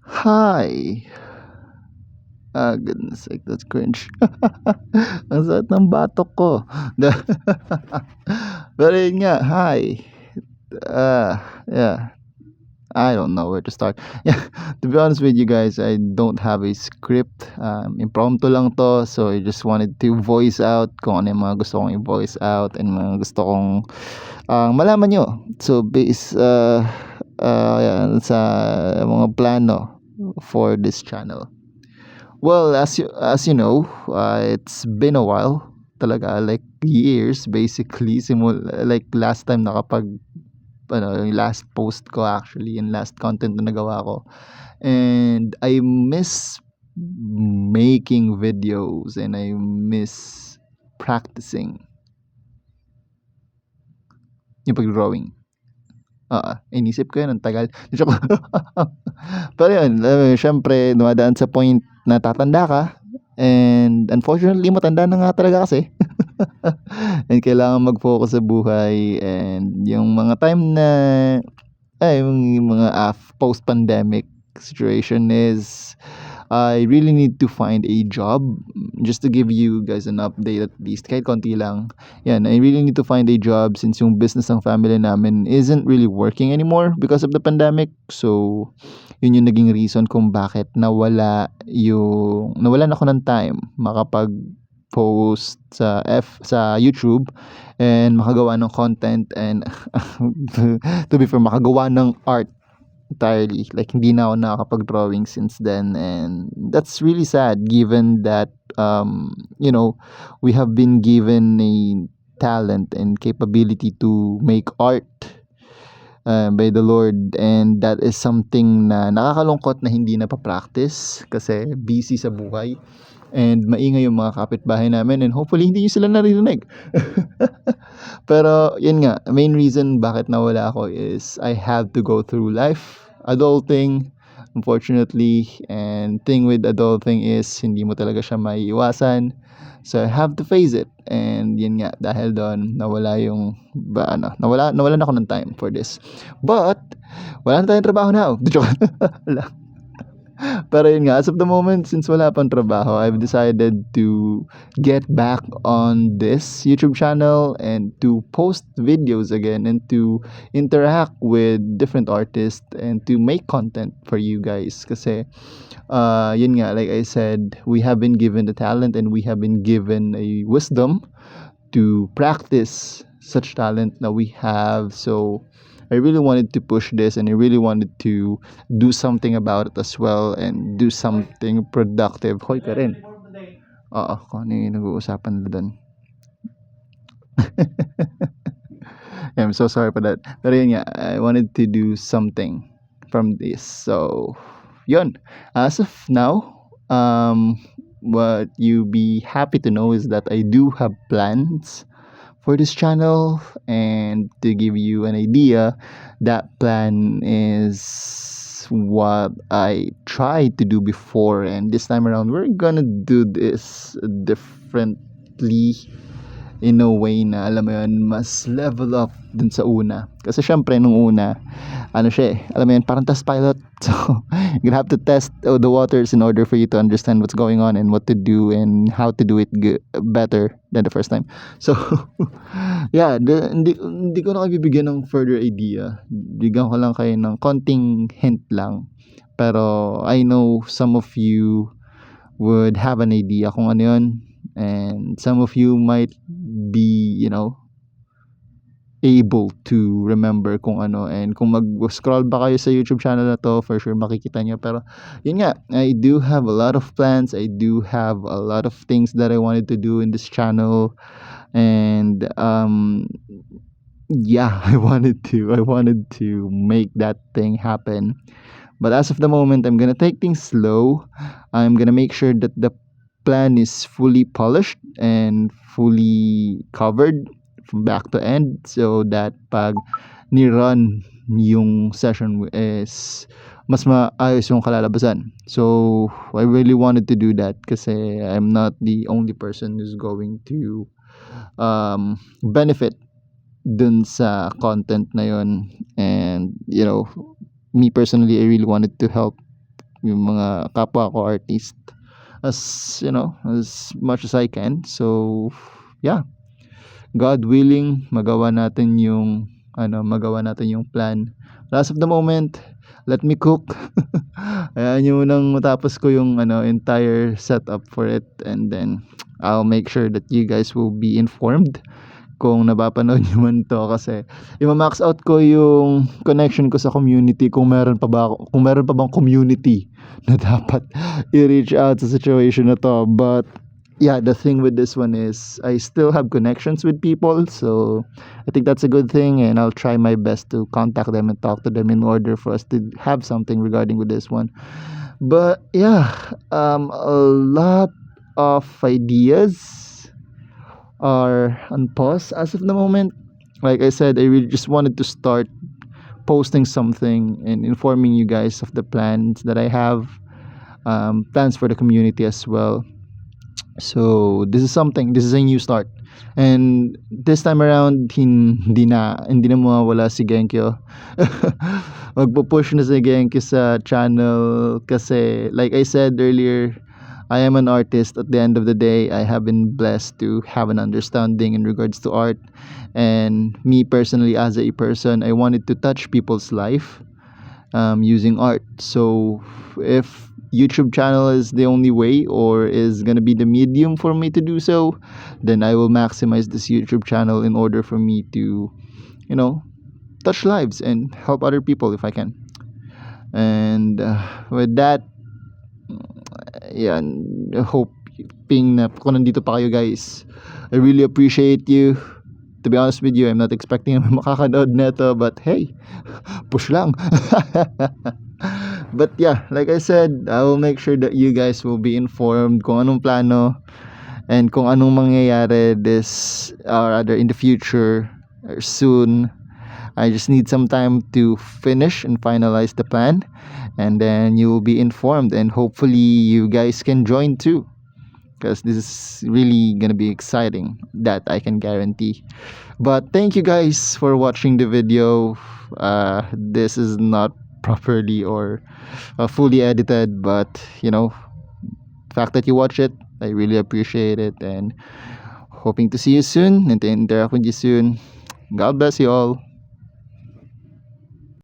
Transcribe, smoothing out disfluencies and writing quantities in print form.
Hi. Goodness sake, that's cringe. Ang sakit ng batok ko. Pero yun nga, hi. Yeah, I don't know where to start. Yeah, to be honest with you guys, I don't have a script. Impromptu lang to, so I just wanted to voice out kung ano yung mga gusto kong i-voice out and mga gusto kong malaman nyo. So, yan, sa mga plano for this channel. Well, as you know, it's been a while talaga, like years basically, like last time nakapag yung last post ko actually, yung last content na nagawa ko. And I miss making videos and I miss practicing yung pag-drawing. Inisip ko yun, ang tagal. Joke. Pero yun, syempre, dumadaan sa point na tatanda ka. And unfortunately, matanda na nga talaga kasi. And kailangan mag-focus sa buhay. And yung mga time na, yung mga post-pandemic situation is, I really need to find a job. Just to give you guys an update at least, kahit konti lang. Yan, I really need to find a job since yung business ng family namin isn't really working anymore because of the pandemic. So, yun yung naging reason kung bakit nawalan ako ng time makapag post sa YouTube and makagawa ng content and to be fair, makagawa ng art entirely. Like, hindi na ako nakakapag-drawing since then, and that's really sad given that we have been given a talent and capability to make art by the Lord, and that is something na nakakalungkot na hindi na pa-practice kasi busy sa buhay and maingay yung mga kapitbahay namin, and hopefully hindi nyo sila naririnig. Pero yun nga, main reason bakit nawala ako is I have to go through life, adulting, unfortunately. And thing with adulting is hindi mo talaga siya maiiwasan. So I have to face it. And yun nga, dahil doon nawalan ako ng time for this. But wala na tayong trabaho now. Joke. Pero yun nga, as of the moment, since wala pang trabaho, I've decided to get back on this YouTube channel and to post videos again and to interact with different artists and to make content for you guys. Kasi, yun nga, like I said, we have been given the talent and we have been given a wisdom to practice such talent that we have. So, I really wanted to push this and I really wanted to do something about it as well and do something productive. Hoy ka rin. Oo, kung ano yung nag-uusapan nila doon. I'm so sorry for that. Pero yun nga, I wanted to do something from this. So, yun. As of now, what you be happy to know is that I do have plans for this channel, and to give you an idea, that plan is what I tried to do before, and this time around we're gonna do this differently in a way na, alam mo yun, mas level up dun sa una. Kasi syempre nung una, alam mo yun, parang test pilot. So, you're gonna have to test the waters in order for you to understand what's going on and what to do and how to do it better than the first time. So, yeah, hindi ko na kayo bibigyan ng further idea. Bigyan ko lang kayo ng konting hint lang. Pero, I know some of you would have an idea kung ano yun. And some of you might be, able to remember kung ano, and kung mag-scroll ba kayo sa YouTube channel na to, for sure makikita nyo. Pero yun nga, I do have a lot of plans, I do have a lot of things that I wanted to do in this channel, and yeah, I wanted to make that thing happen. But as of the moment, I'm gonna take things slow. I'm gonna make sure that the plan is fully polished and fully covered from back to end, so that pag ni-run yung session is mas maayos yung kalalabasan. So I really wanted to do that kasi I'm not the only person who's going to benefit dun sa content na yun. And me personally, I really wanted to help yung mga kapwa ko artist as as much as I can. So yeah, God willing, magawa natin yung plan. As of the moment, let me cook. Ayan yung unang matapos ko yung entire setup for it, and then I'll make sure that you guys will be informed kung napapanood nyo man to, kasi i-max out ko yung connection ko sa community kung meron pa bang community na dapat i-reach out sa situation na to. But yeah, the thing with this one is I still have connections with people, so I think that's a good thing, and I'll try my best to contact them and talk to them in order for us to have something regarding with this one. But yeah, a lot of ideas are on pause as of the moment. Like I said, I really just wanted to start posting something and informing you guys of the plans that I have, plans for the community as well. So this is a new start. And this time around, hindi na mawawala si Genkyo. Magpo-push na si Genkyo sa channel kasi like I said earlier, I am an artist. At the end of the day, I have been blessed to have an understanding in regards to art. And me personally, as a person, I wanted to touch people's life using art. So if YouTube channel is the only way or is gonna be the medium for me to do so, then I will maximize this YouTube channel in order for me to, touch lives and help other people if I can. And with that, yan, hoping na kung nandito pa kayo guys, I really appreciate you. To be honest with you, I'm not expecting na makakanood neto, but hey, push lang. But yeah, like I said, I will make sure that you guys will be informed kung anong plano and kung anong mangyayari this or rather in the future or soon. I just need some time to finish and finalize the plan, and then you will be informed, and hopefully you guys can join too, because this is really gonna be exciting, that I can guarantee. But thank you guys for watching the video. This is not properly or fully edited, but the fact that you watch it, I really appreciate it, and hoping to see you soon and to interact with you soon. God bless you all.